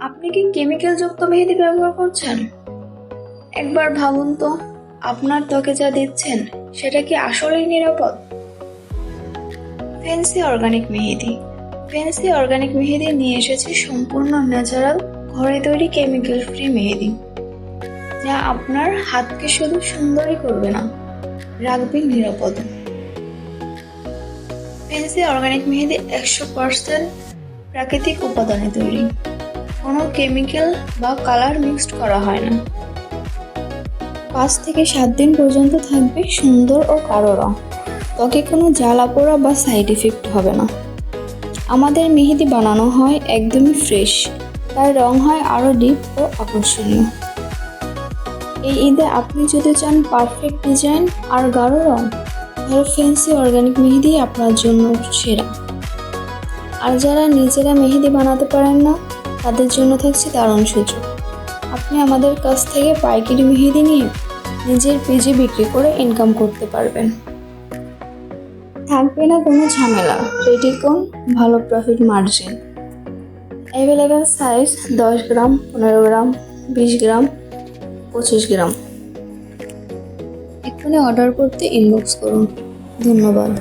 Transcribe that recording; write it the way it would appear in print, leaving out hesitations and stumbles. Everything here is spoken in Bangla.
আপনি কি কেমিক্যাল যুক্ত মেহেদি ব্যবহার করছেন? একবার ভাবুন তো, আপনার ত্বকে যা দিচ্ছেন সেটা কি আসলেই নিরাপদ? ফ্যান্সি অর্গানিক মেহেদি। ফ্যান্সি অর্গানিক মেহেদি নিয়ে এসেছে সম্পূর্ণ ন্যাচারাল, ঘরে তৈরি কেমিক্যাল ফ্রি মেহেদি, যা আপনার হাতকে শুধু সুন্দরই করবে না, রাখবে নিরাপদ। ফ্যান্সি অর্গানিক মেহেদি 100% প্রাকৃতিক উপাদানে তৈরি, কোনো কেমিক্যাল বা কালার মিক্সড করা হয় না। 5 থেকে 7 দিন পর্যন্ত থাকবে সুন্দর ও গাঢ় রং, ত্বকে কোনো জ্বালা পোড়া বা সাইড ইফেক্ট হবে না। আমাদের মেহেদি বানানো হয় একদমই ফ্রেশ, তাই রং হয় আরও ডিপ ও আকর্ষণীয়। এই ঈদে আপনি যদি চান পারফেক্ট ডিজাইন আর গাঢ় রং, তাহলে ফ্যান্সি অর্গানিক মেহেদি আপনার জন্য সেরা। আর যারা নিজেরা মেহেদি বানাতে পারেন না, তাদের জন্য থাকছে দারুণ সুযোগ। আপনি আমাদের কাছ থেকে পাইকারি মেহেদি নিয়ে নিজের পেজে বিক্রি করে ইনকাম করতে পারবেন। থাকবে না কোনো ঝামেলা, রেডি কোন, ভালো প্রফিট মার্জিন। অ্যাভেলেবেল সাইজ 10 গ্রাম, 15 গ্রাম, 20 গ্রাম, 25 গ্রাম। এক্ষুনি অর্ডার করতে ইনবক্স করুন। ধন্যবাদ।